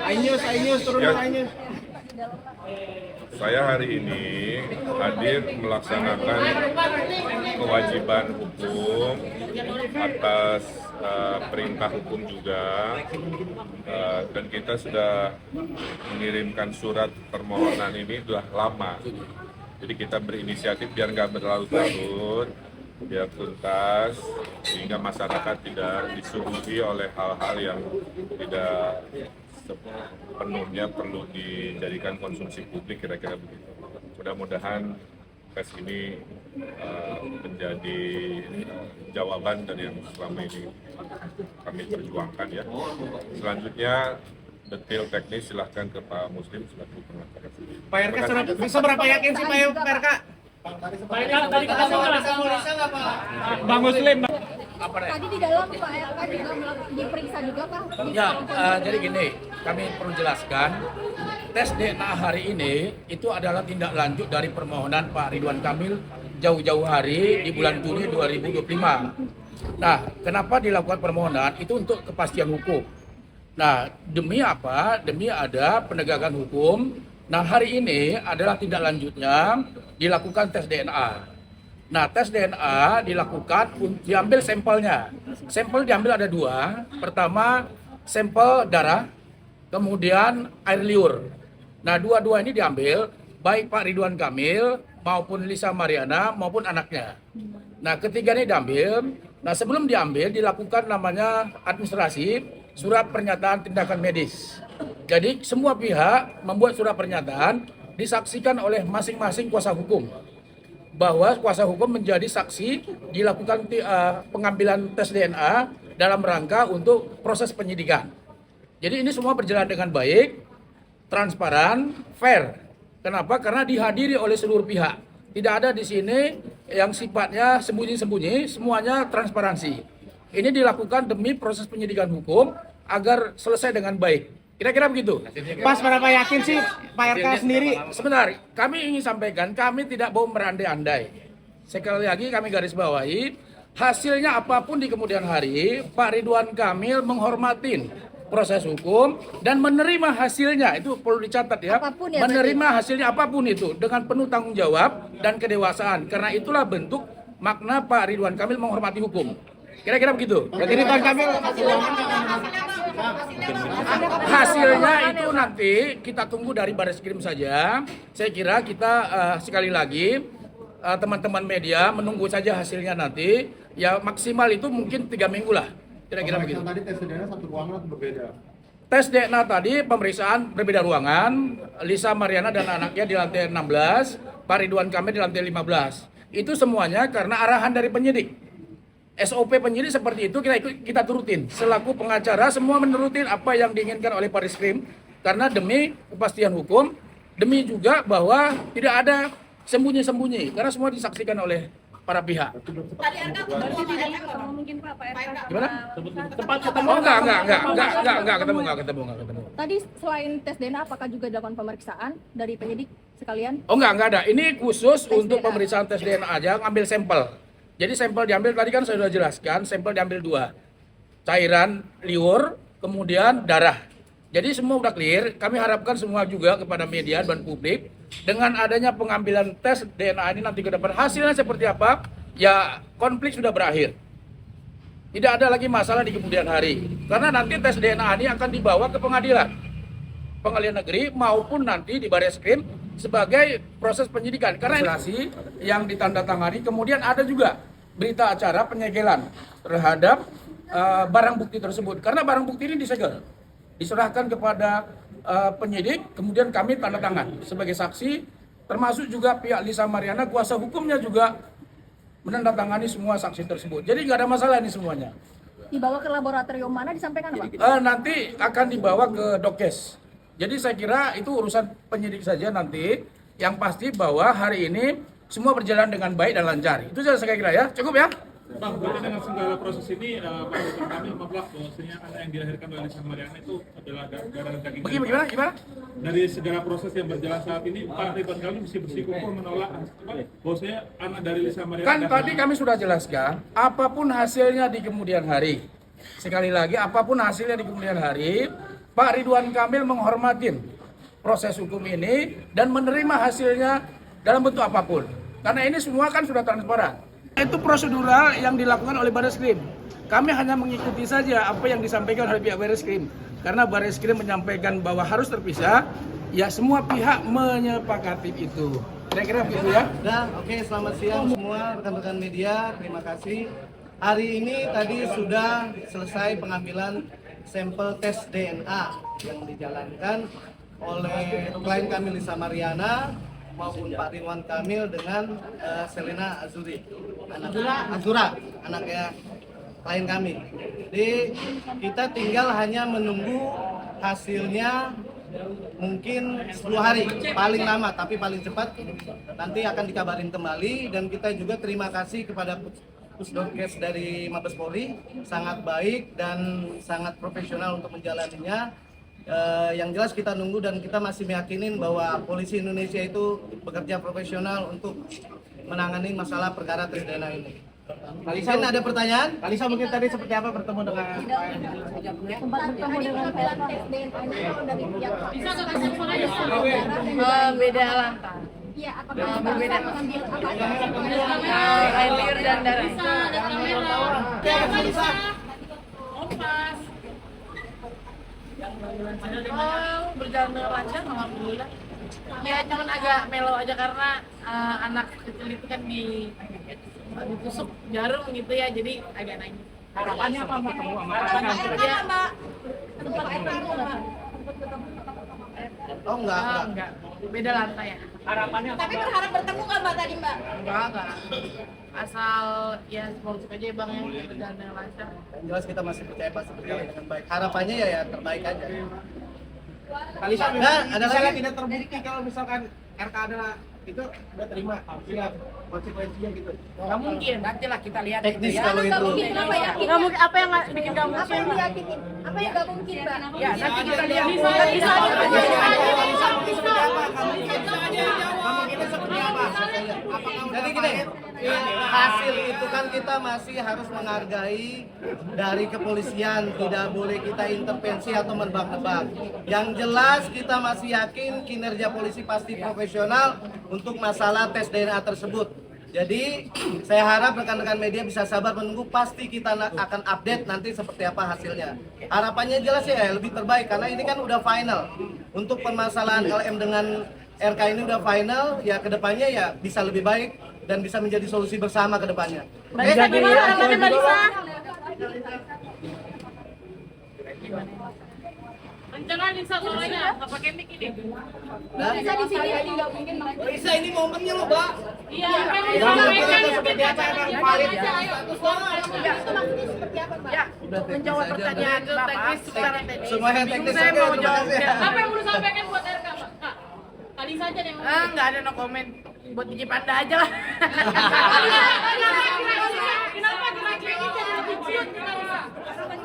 Ainyus, turun Ya. Ainyus. Saya hari ini hadir melaksanakan kewajiban hukum atas perintah hukum juga, dan kita sudah mengirimkan surat permohonan ini sudah lama. Jadi kita berinisiatif biar nggak berlarut-larut, biar tuntas, sehingga masyarakat tidak disuguhi oleh hal-hal yang tidak sepenuhnya perlu dijadikan konsumsi publik, kira-kira begitu. Mudah-mudahan tes ini menjadi jawaban dari yang selama ini kami perjuangkan ya. Selanjutnya detail teknis silahkan ke Pak Muslim selaku pengacara. Pak RK seberapa yakin sih Pak RK? Tadi ketemu Bang Muslim. Tadi di dalam Pak RK juga diperiksa juga Pak? Ya, jadi gini, kami perlu jelaskan, tes DNA hari ini itu adalah tindak lanjut dari permohonan Pak Ridwan Kamil jauh-jauh hari di bulan Juni 2025. Nah, kenapa dilakukan permohonan? Itu untuk kepastian hukum. Nah, demi apa? Demi ada penegakan hukum. Nah, hari ini adalah tindak lanjutnya dilakukan tes DNA. Nah, tes DNA dilakukan, diambil sampelnya. Sampel diambil ada dua. Pertama, sampel darah, kemudian air liur. Nah, dua-dua ini diambil, baik Pak Ridwan Kamil maupun Lisa Mariana maupun anaknya. Nah, ketiga ini diambil. Nah, sebelum diambil dilakukan namanya administrasi surat pernyataan tindakan medis. Jadi semua pihak membuat surat pernyataan disaksikan oleh masing-masing kuasa hukum, bahwa kuasa hukum menjadi saksi dilakukan pengambilan tes DNA dalam rangka untuk proses penyidikan. Jadi ini semua berjalan dengan baik, transparan, fair. Kenapa? Karena dihadiri oleh seluruh pihak. Tidak ada di sini yang sifatnya sembunyi-sembunyi, semuanya transparansi. Ini dilakukan demi proses penyidikan hukum agar selesai dengan baik. Kira-kira begitu. Pas berapa yakin sih Pak RK sendiri? Sebentar, kami ingin sampaikan, kami tidak mau berandai-andai. Sekali lagi kami garis bawahi, hasilnya apapun di kemudian hari, Pak Ridwan Kamil menghormatin proses hukum dan menerima hasilnya. Itu perlu dicatat ya. Apapun ya, menerima hasilnya apapun itu dengan penuh tanggung jawab dan kedewasaan. Karena itulah bentuk makna Pak Ridwan Kamil menghormati hukum. Kira-kira begitu. Berarti Ridwan Kamil Hasilnya itu nanti kita tunggu dari Bareskrim saja. Saya kira kita sekali lagi teman-teman media menunggu saja hasilnya nanti. Ya maksimal itu mungkin 3 minggu lah. Kira-kira begitu. Tadi tes DNA satu ruangan atau berbeda? Tes DNA tadi pemeriksaan berbeda ruangan. Lisa Mariana dan anaknya di lantai 16, Pak Ridwan Kamil di lantai 15. Itu semuanya karena arahan dari penyidik. SOP penyidik seperti itu kita turutin. Selaku pengacara semua menurutin apa yang diinginkan oleh Bareskrim karena demi kepastian hukum, demi juga bahwa tidak ada sembunyi-sembunyi karena semua disaksikan oleh para pihak. Tadi RK ketemu mungkin Pak RK. Gimana? tempat ketemu. Oh enggak ketemu. Tadi selain tes DNA apakah juga dilakukan pemeriksaan dari penyidik sekalian? Oh enggak ada. Ini khusus Tes untuk DNA. pemeriksaan tes DNA aja, ngambil sampel. Jadi sampel diambil tadi kan saya sudah jelaskan, sampel diambil 2. Cairan liur, kemudian darah. Jadi semua udah clear. Kami harapkan semua juga kepada media dan publik dengan adanya pengambilan tes DNA ini nanti ke depan hasilnya seperti apa, ya konflik sudah berakhir. Tidak ada lagi masalah di kemudian hari. Karena nanti tes DNA ini akan dibawa ke pengadilan negeri maupun nanti di Bareskrim sebagai proses penyidikan. Karena ini yang ditandatangani, kemudian ada juga berita acara penyegelan terhadap barang bukti tersebut. Karena barang bukti ini disegel, diserahkan kepada penyidik, kemudian kami tanda tangan sebagai saksi, termasuk juga pihak Lisa Mariana, kuasa hukumnya juga menandatangani semua saksi tersebut. Jadi nggak ada masalah ini semuanya. Dibawa ke laboratorium mana disampaikan Pak? Nanti akan dibawa ke Dokes. Jadi saya kira itu urusan penyidik saja nanti. Yang pasti bahwa hari ini semua berjalan dengan baik dan lancar. Itu saja saya kira ya. Cukup ya? Bang, berarti dengan segala proses ini, Pak Ridwan Kamil menolak bahwasanya anak yang dilahirkan oleh Lisa Mariana itu adalah darah daging. Gimana? Dari segala proses yang berjalan saat ini, Pak Ridwan Kamil mesti bersikukuh menolak bahwasanya anak dari Lisa Mariana. Kan tadi kami sudah jelaskan, apapun hasilnya di kemudian hari, sekali lagi apapun hasilnya di kemudian hari, Pak Ridwan Kamil menghormatin proses hukum ini dan menerima hasilnya dalam bentuk apapun. Karena ini semua kan sudah transparan. Itu prosedural yang dilakukan oleh Barreskrim. Kami hanya mengikuti saja apa yang disampaikan oleh pihak Barreskrim. Karena Barreskrim menyampaikan bahwa harus terpisah, ya semua pihak menyepakati itu. Kira-kira begitu ya. Oke, selamat siang semua rekan-rekan media, terima kasih. Hari ini tadi sudah selesai pengambilan sampel tes DNA yang dijalankan oleh klien kami Lisa Mariana maupun Pak Ridwan Kamil dengan Selena Azura, anaknya klien kami. Jadi kita tinggal hanya menunggu hasilnya mungkin 10 hari paling lama, tapi paling cepat nanti akan dikabarin kembali. Dan kita juga terima kasih kepada Pusdokes dari Mabes Polri, sangat baik dan sangat profesional untuk menjalaninya. Yang jelas kita nunggu dan kita masih meyakinin bahwa polisi Indonesia itu bekerja profesional untuk menangani masalah perkara tes DNA ini. Mungkin ada pertanyaan? Kalisa mungkin tadi seperti apa bertemu dengan Sempat bertemu dengan pengambilan tes DNA kalau dari pihak Bisa kasih aja. Beda lah. Iya, apakah berbeda mengambil apa aja? Air liur dan darah. Bisa ada kamera. Kompas. Berjalan dengan lancar, alhamdulillah. Ya cuman agak melo aja karena anak kecil itu kan ditusuk jarum gitu ya, jadi agak nangis. harapannya apa Mbak ketemu sama Ya, Oh enggak. enggak. Beda lantai ya. harapannya apa? Tapi berharap bertemu nggak Mbak tadi Mbak? Enggak. Asal ya sportif aja Bang ya, berjalan dengan lancar. Yang jelas kita masih percaya pasti berjalan dengan baik. Harapannya ya terbaik aja. Kalisa Nah, ada misalnya lagi? tidak terbukti kalau misalkan RK adalah itu udah terima siap konsekuensinya gitu. Nggak mungkin, nantilah kita lihat. Teknis kalau Nggak itu. mungkin, kenapa yakin? Nggak mungkin, apa yang bikin nggak Apa mungkin? yang diyakinin? Apa yang nggak mungkin Mbak? Ya nanti kita lihat. Bisa seperti apa? Jadi gini, hasil itu kan kita masih harus menghargai dari kepolisian, tidak boleh kita intervensi atau menebak-nebak. Yang jelas kita masih yakin kinerja polisi pasti profesional untuk masalah tes DNA tersebut. Jadi saya harap rekan-rekan media bisa sabar menunggu, pasti kita akan update nanti seperti apa hasilnya. Harapannya jelas ya lebih terbaik karena ini kan udah final. Untuk permasalahan LM dengan RK ini udah final, ya kedepannya ya bisa lebih baik dan bisa menjadi solusi bersama kedepannya. Mbak gimana harapannya Mbak Lisa? Rencana Lisa soalnya nggak pakai mic ini. Bisa di sini nggak mungkin Mbak. Lisa ini momennya loh, Mbak. Iya, kan Lisa sampaikan mungkin valid aja. Ayo. Itu maksudnya seperti apa Mbak? Ya, Udah menjawab teknis aja, pertanyaan teknis secara teknis. Semuanya teknis Saya aja, mau terima jawab. kasih. Apa yang perlu sampaikan buat RK, Kak? Kali saja yang nggak ada no comment. Buat Gigi Panda aja lah. Kenapa kira-kira ini jadi lebih cute?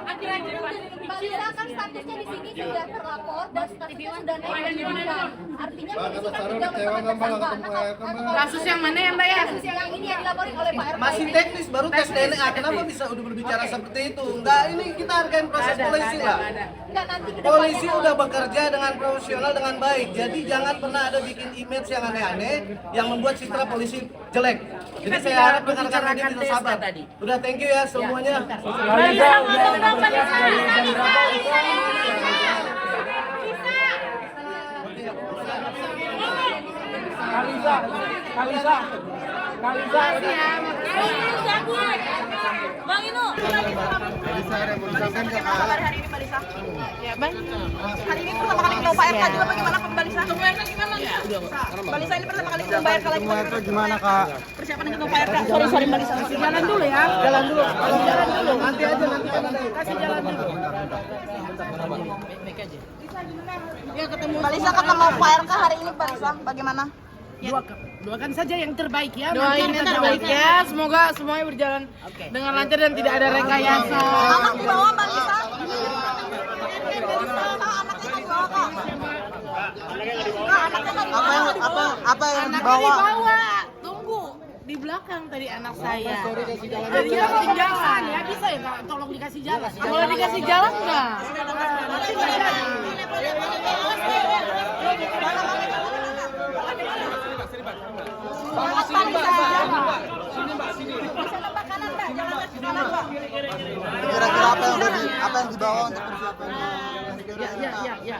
Akhir-akhir Mbak Lisa kan statusnya di sini sudah terlapor dan statusnya sudah naik penyidikan. Artinya polisi kan sudah menetapkan tersangka. kasus yang mana ya Mbak ya? Kasus yang ini yang dilaporin oleh Pak RK. Masih teknis, baru tes DNA. Kenapa bisa udah berbicara seperti itu? Enggak, ini kita hargain proses polisi lah. Enggak nanti ke Polisi udah bekerja dengan profesional dengan baik. Jadi jangan pernah ada bikin image yang aneh-aneh yang membuat citra polisi jelek. Jadi saya harap rekan-rekan media bisa sabar. Udah, thank you ya semuanya. Bang Inu. Kabar hari ini Mbak Lisa? Ya, baik. Hari ini pertama kali ketemu Pak RK juga bagaimana Mbak Lisa? Ketemu RK gimana? Mbak Lisa ini pertama kali ketemu Pak RK lagi. Gimana Kak? Persiapan ketemu Pak RK. Sorry Mbak Lisa. Jalan dulu ya. Jalan dulu. Jalan dulu. Nanti aja, nanti kan ada. Kasih jalan dulu. Ya, ketemu Mbak Lisa ketemu Pak RK hari ini Mbak Lisa. Bagaimana? Doakan saja yang terbaik ya. Doain yang terbaik ya. Semoga semuanya berjalan dengan lancar dan tidak ada rekayasa. Anak dibawa Mbak Lisa? Anaknya dibawa Kak? Anaknya nggak dibawa. Apa yang dibawa? Tunggu. di belakang tadi anak saya. Jadi dia ketinggalan ya, bisa ya Kak, tolong dikasih jalan. Boleh dikasih jalan nggak? Nanti nggak jadi. Kira-kira apa yang dibawa untuk persiapan? Ya.